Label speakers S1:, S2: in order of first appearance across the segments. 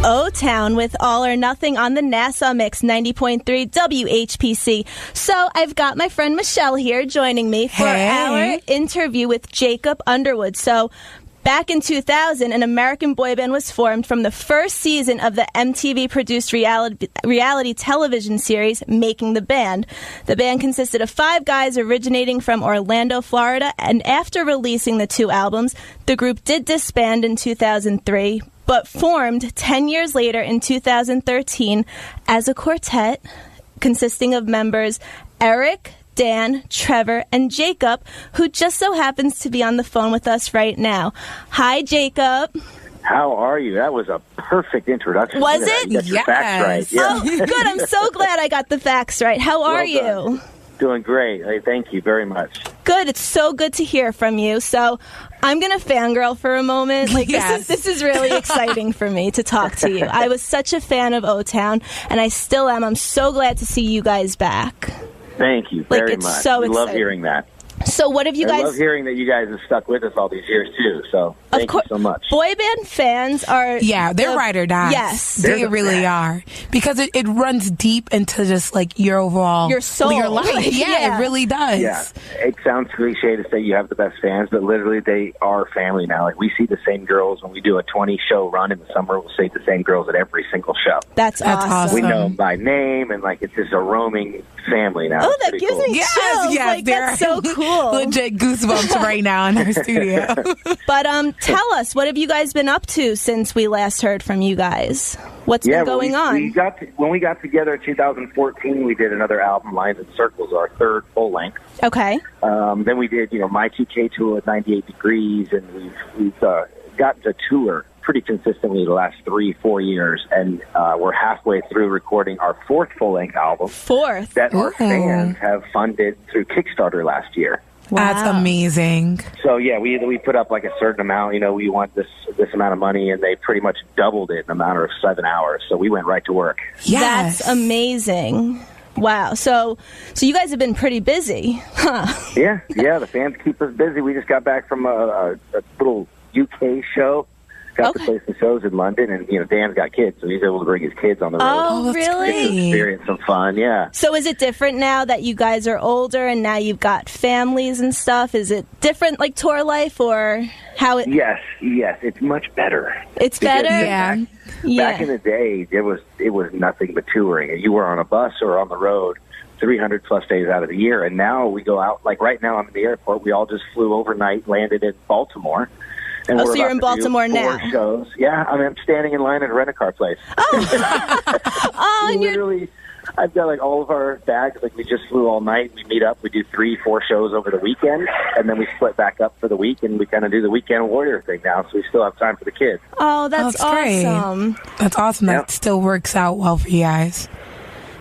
S1: O-Town with All or Nothing on the Nassau Mix 90.3 WHPC. So I've got my friend Michelle here joining me for our interview with Jacob Underwood. So back in 2000, an American boy band was formed from the first season of the MTV-produced reality television series, Making the Band. The band consisted of 5 guys originating from Orlando, Florida, and after releasing the 2 albums, the group did disband in 2003, but formed 10 years later in 2013 as a quartet consisting of members Eric, Dan, Trevor, and Jacob, who just so happens to be on the phone with us right now. Hi, Jacob.
S2: How are you? That was a perfect introduction.
S1: Was it?
S2: You got your facts right. Yeah.
S1: Oh, good. I'm so glad I got the facts right. How are you?
S2: Doing great. Hey, thank you very much.
S1: Good. It's so good to hear from you. So I'm going to fangirl for a moment. This is really exciting for me to talk to you. I was such a fan of O-Town, and I still am. I'm so glad to see you guys back.
S2: Thank you very
S1: it's
S2: much.
S1: So
S2: we
S1: exciting.
S2: love hearing that.
S1: So what have you guys...
S2: I love hearing that you guys have stuck with us all these years, too. So thank you so much.
S1: Boy band fans are...
S3: Yeah, they're ride or die.
S1: Yes.
S3: They really are. Because it runs deep into just, like, your overall...
S1: Your soul.
S3: Your life. Yeah, it really does.
S2: Yeah. It sounds cliche to say you have the best fans, but literally they are family now. Like, we see the same girls when we do a 20-show run in the summer. We'll see the same girls at every single show.
S1: That's awesome.
S2: We know them by name, and, like, it's just a roaming family now.
S1: Oh, that gives me chills.
S3: Yes,
S1: that's so cool.
S3: Legit goosebumps right now in our studio.
S1: But tell us, what have you guys been up to since we last heard from you guys? What's been going on?
S2: When we got together in 2014, we did another album, Lines and Circles, our 3rd full length.
S1: Okay.
S2: Then we did, My 2K tour at 98 Degrees, and we've gotten to tour pretty consistently the last 3-4 years, and we're halfway through recording our 4th full-length album.
S1: 4th?
S2: That our fans have funded through Kickstarter last year.
S1: Wow.
S3: That's amazing.
S2: So, yeah, we put up like a certain amount, we want this amount of money, and they pretty much doubled it in a matter of 7 hours. So we went right to work.
S3: Yes.
S1: That's amazing. Wow. So you guys have been pretty busy, huh?
S2: Yeah, the fans keep us busy. We just got back from a little UK show. Got to play some shows in London, and Dan's got kids, so he's able to bring his kids on the road.
S1: Oh, really?
S2: Get to experience some fun, yeah.
S1: So is it different now that you guys are older and now you've got families and stuff? Is it different, like tour life, or how it?
S2: Yes, it's much better.
S1: It's better.
S2: Back in the day, it was nothing but touring. You were on a bus or on the road 300 plus days out of the year, and now we go out. Like right now, I'm at the airport. We all just flew overnight, landed in Baltimore. And
S1: so you're in Baltimore now?
S2: 4 shows. Yeah, I'm standing in line at a rent-a-car place.
S1: Oh, and
S2: literally, I've got like all of our bags. Like we just flew all night. We meet up. We do 3-4 shows over the weekend, and then we split back up for the week, and we kind of do the weekend warrior thing now. So we still have time for the kids.
S1: Oh, that's awesome.
S3: Great. That's awesome. That still works out well for you guys.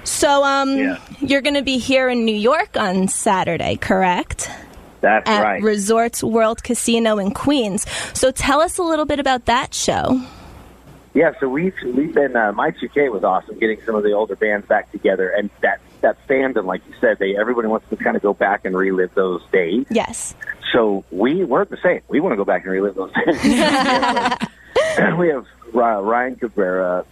S1: So, you're going to be here in New York on Saturday, correct?
S2: That's
S1: at
S2: right.
S1: Resorts World Casino in Queens. So tell us a little bit about that show.
S2: Yeah, so we've been, My 2K was awesome, getting some of the older bands back together, and that fandom, like you said, everybody wants to kind of go back and relive those days.
S1: Yes.
S2: So we're the same. We want to go back and relive those days. We have Ryan Cabrera,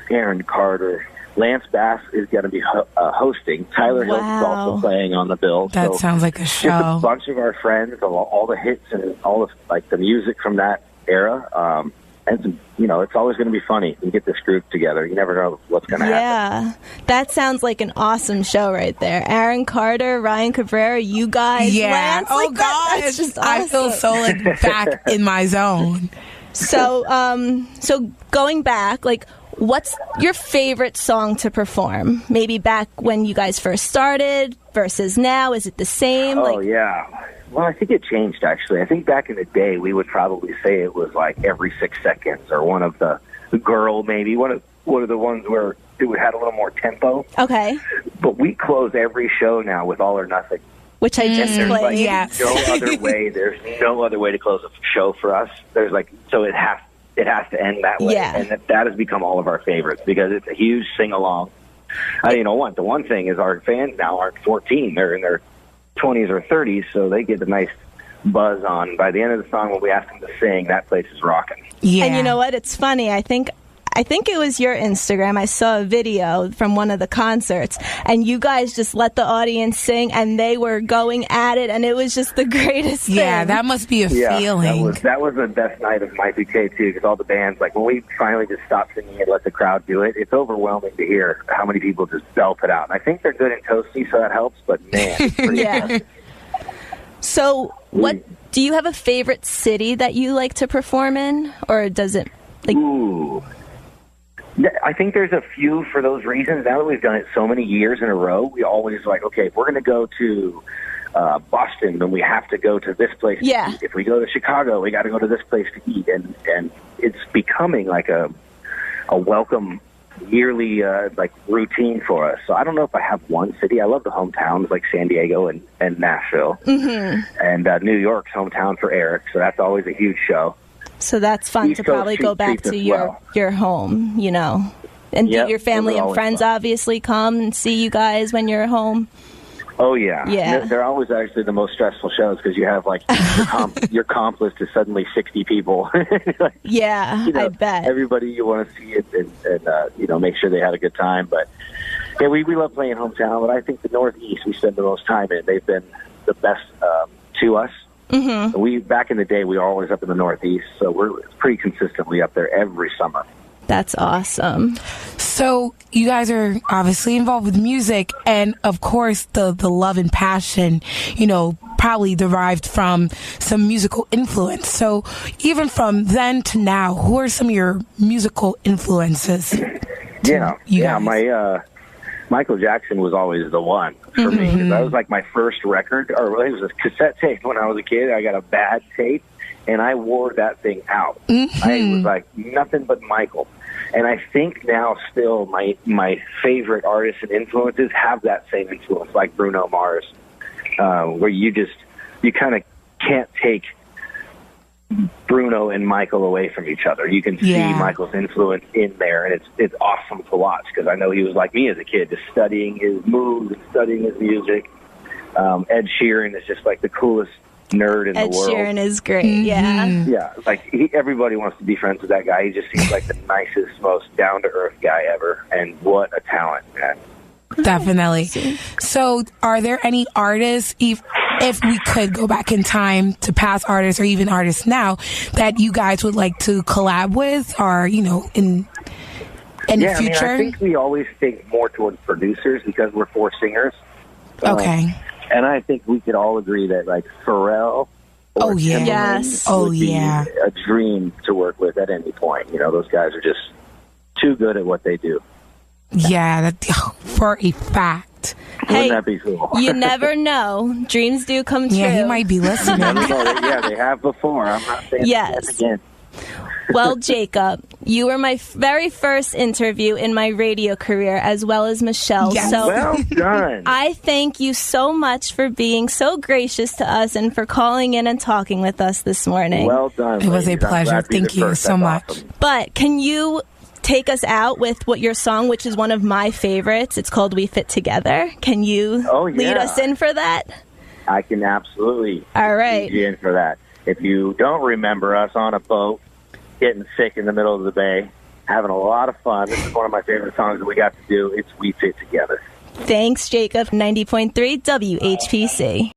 S2: Aaron Carter, Lance Bass is going to be hosting. Tyler Hills is also playing on the bill.
S3: That sounds like a show.
S2: Just a bunch of our friends, all the hits and all of the music from that era. And some, it's always going to be funny. You get this group together. You never know what's going to happen.
S1: Yeah, that sounds like an awesome show right there. Aaron Carter, Ryan Cabrera, you guys, Lance.
S3: Oh gosh,
S1: that's just awesome.
S3: I feel so back in my zone.
S1: So, so going back, what's your favorite song to perform? Maybe back when you guys first started versus now. Is it the same?
S2: Oh, yeah. Well, I think it changed, actually. I think back in the day, we would probably say it was like every 6 seconds, or one of the girl, maybe. One of the ones where it had a little more tempo.
S1: Okay.
S2: But we close every show now with All or Nothing.
S1: Which I just played.
S3: Yes.
S2: No other way. There's no other way to close a show for us. There's so it has to end that way.
S1: Yeah.
S2: And that has become all of our favorites because it's a huge sing-along. The one thing is our fans now aren't 14. They're in their 20s or 30s, so they get a nice buzz on. By the end of the song, when we ask them to sing, that place is rocking.
S3: Yeah.
S1: And you know what? It's funny. I think I think it was your Instagram. I saw a video from one of the concerts, and you guys just let the audience sing, and they were going at it, and it was just the greatest thing.
S3: Yeah, that must be a feeling.
S2: That was the best night of my PK too, because all the bands, like when we finally just stopped singing and let the crowd do it, it's overwhelming to hear how many people just belt it out. And I think they're good in Toasty, so that helps. But man, it's pretty
S1: yeah. So, do you have a favorite city that you like to perform in, or does it?
S2: Ooh. I think there's a few for those reasons. Now that we've done it so many years in a row, we always like, okay, if we're going to go to Boston, then we have to go to this place to eat. If we go to Chicago, we got to go to this place to eat. And it's becoming like a welcome yearly like routine for us. So I don't know if I have one city. I love the hometowns like San Diego and Nashville. Mm-hmm. And New York's hometown for Eric, so that's always a huge show.
S1: So that's fun to probably go back to your home, you know. And do your family and friends obviously come and see you guys when you're home?
S2: Oh, yeah. Yeah. They're always actually the most stressful shows because you have, like, your comp list is suddenly 60 people. Like,
S1: yeah, I bet.
S2: Everybody you want to see it and you know, make sure they had a good time. But, yeah, we love playing hometown, but I think the Northeast we spend the most time in. They've been the best to us. Mm-hmm. Back in the day, we were always up in the Northeast, so we're pretty consistently up there every summer.
S1: That's awesome.
S3: So you guys are obviously involved with music, and of course the love and passion, you know, probably derived from some musical influence. So even from then to now, who are some of your musical influences?
S2: My Michael Jackson was always the one for me. 'Cause that was like my first record, or it was a cassette tape when I was a kid. I got a bad tape, and I wore that thing out. I was like nothing but Michael. And I think now still my favorite artists and influences have that same influence, like Bruno Mars, where you kind of can't take Bruno and Michael away from each other. You can see Michael's influence in there, and it's awesome to watch because I know he was like me as a kid, just studying his moves and studying his music. Ed Sheeran is just like the coolest nerd in the world.
S1: Ed Sheeran is great, yeah.
S2: Like everybody wants to be friends with that guy. He just seems like the nicest, most down-to-earth guy ever, and what a talent, man.
S3: Definitely. So are there any artists, if we could go back in time to past artists or even artists now, that you guys would like to collab with, or, you know, in the future?
S2: I think we always think more towards producers because we're four singers.
S3: Okay.
S2: And I think we could all agree that, like, Pharrell or Timbaland would be a dream to work with at any point. You know, those guys are just too good at what they do.
S3: Yeah, for a fact.
S1: Hey,
S2: wouldn't that be cool?
S1: You never know. Dreams do come true.
S3: Yeah, he might be listening.
S2: They have before. I'm not saying that again.
S1: Well, Jacob, you were my very first interview in my radio career, as well as Michelle.
S3: Yes.
S1: So
S2: well done.
S1: I thank you so much for being so gracious to us and for calling in and talking with us this morning.
S2: Well done.
S3: It was a pleasure. Thank you so much.
S2: Awesome.
S1: But can you take us out with your song, which is one of my favorites? It's called We Fit Together. Can you lead us in for that?
S2: I can absolutely
S1: lead
S2: you in for that. If you don't remember us on a boat, getting sick in the middle of the bay, having a lot of fun. This is one of my favorite songs that we got to do. It's We Fit Together.
S1: Thanks, Jacob. 90.3 WHPC.